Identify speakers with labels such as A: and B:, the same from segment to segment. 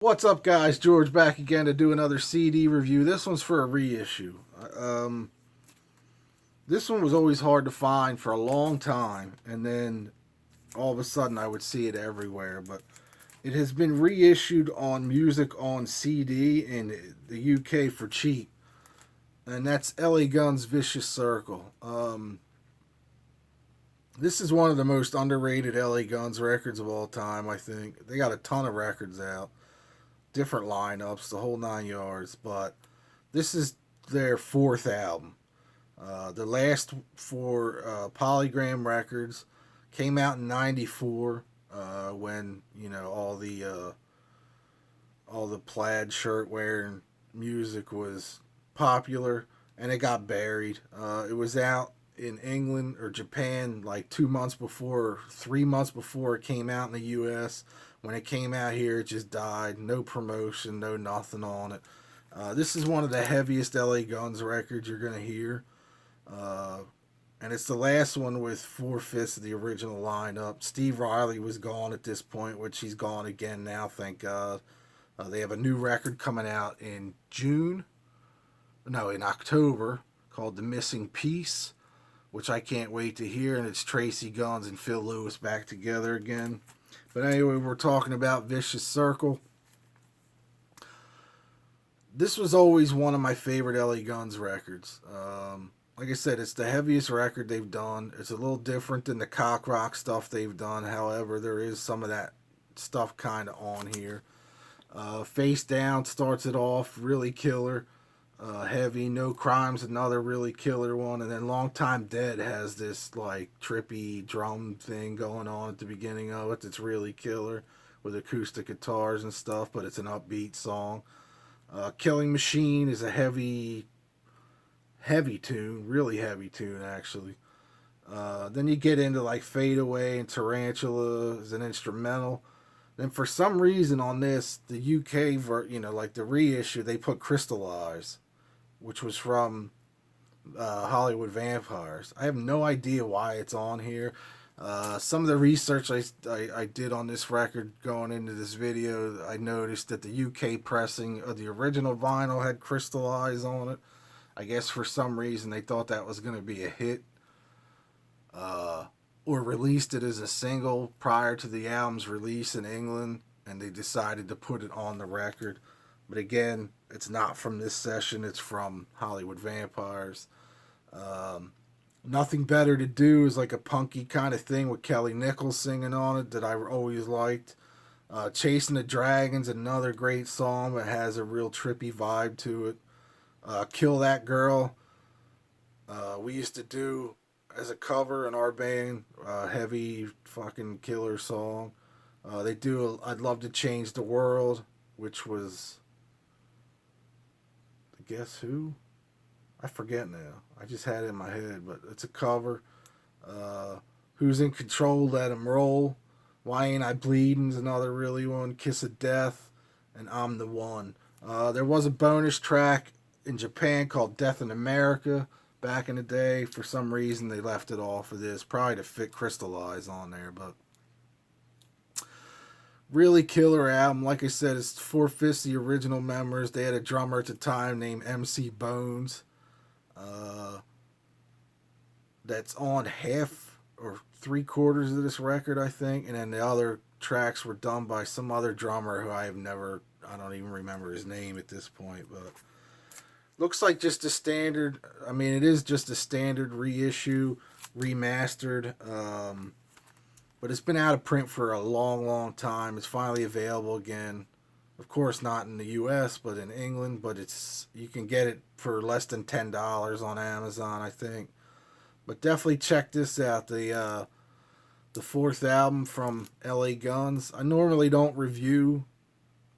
A: What's up, guys? George back again to do another CD review. This one's for a reissue. Um, this one was always hard to find for a long time, and then all of a sudden I would see it everywhere. But it has been reissued on music on CD in the UK for cheap, and that's LA Guns' Vicious Circle. This is one of the most underrated LA Guns records of all time, I think. They got a ton of records out, different lineups, the whole nine yards, but this is their fourth album. The last four Polygram records came out in '94 when all the plaid shirt wearing music was popular, and it got buried. It was out in England or Japan like 2 months before, 3 months before it came out in the U.S. When it came out here, it just died. No promotion, no nothing on it. This is one of the heaviest LA Guns records you're going to hear. Uh, and it's the last one with four-fifths of the original lineup. Steve Riley was gone at this point, which he's gone again now, thank God. They have a new record coming out in in October, called The Missing Piece, which I can't wait to hear. And it's Tracy Guns and Phil Lewis back together again. But anyway, we're talking about Vicious Circle. This was always one of my favorite LA Guns records. Like I said, it's the heaviest record they've done. It's a little different than the cock rock stuff they've done. However, there is some of that stuff kind of on here. Face Down starts it off, really killer. Heavy, No Crime's another really killer one. And then Long Time Dead has this like trippy drum thing going on at the beginning of it that's really killer with acoustic guitars and stuff, but it's an upbeat song. Killing Machine is a heavy tune, really heavy tune actually. Then you get into like Fade Away and Tarantula as an instrumental. Then for some reason on this, the UK, like the reissue, they put Crystallize, which was from Hollywood Vampires. I have no idea why it's on here. Some of the research I did on this record going into this video, I noticed that the UK pressing of the original vinyl had Crystallize on it. I guess for some reason they thought that was going to be a hit, or released it as a single prior to the album's release in England, and they decided to put it on the record. But again, it's not from this session, it's from Hollywood Vampires. Nothing Better to Do is like a punky kind of thing with Kelly Nichols singing on it that I always liked. Chasing the Dragons, another great song that has a real trippy vibe to it. Kill That Girl, we used to do as a cover in our band, heavy fucking killer song. They do I'd Love to Change the World, which was, Guess Who? I forget now. I just had it in my head, but it's a cover. Who's in Control? Let 'Em Roll. Why Ain't I Bleeding's another really one. Kiss of Death, and I'm the One. There was a bonus track in Japan called Death in America back in the day. For some reason, they left it off of this, probably to fit Crystallize on there, but really killer album. Like I said, it's four-fifths the original members. They had a drummer at the time named MC Bones. Uh, that's on half or three-quarters of this record, I think. And then the other tracks were done by some other drummer who I don't even remember his name at this point. But looks like just a standard, I mean, it is just a standard reissue, remastered. But it's been out of print for a long, long time. It's finally available again. Of course, not in the U.S., but in England. But you can get it for less than $10 on Amazon, I think. But definitely check this out. The fourth album from LA Guns. I normally don't review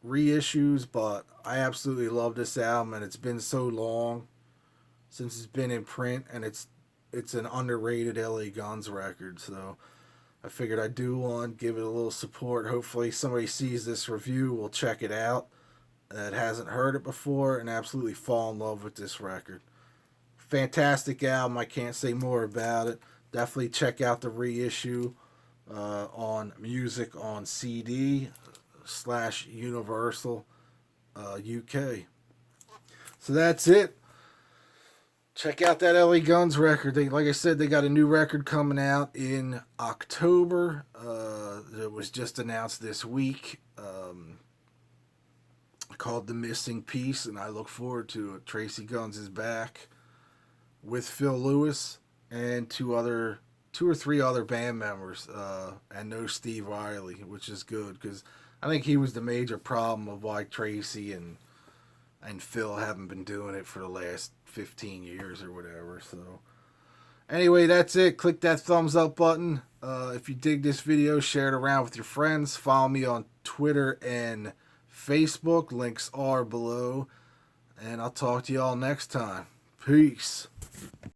A: reissues, but I absolutely love this album, and it's been so long since it's been in print, and it's an underrated LA Guns record. So I figured I'd do one, give it a little support. Hopefully somebody sees this review, will check it out, that hasn't heard it before, and absolutely fall in love with this record. Fantastic album. I can't say more about it. Definitely check out the reissue on music on CD. slash Universal UK. So that's it. Check out that LA Guns record. Like I said, they got a new record coming out in October. It was just announced this week. Called The Missing Piece, and I look forward to it. Tracy Guns is back with Phil Lewis and two or three other band members, and no Steve Riley, which is good because I think he was the major problem of why Tracy and Phil haven't been doing it for the last 15 years or whatever. So anyway, that's it. Click that thumbs up button. If you dig this video, share it around with your friends. Follow me on Twitter and Facebook. Links are below. And I'll talk to you all next time. Peace.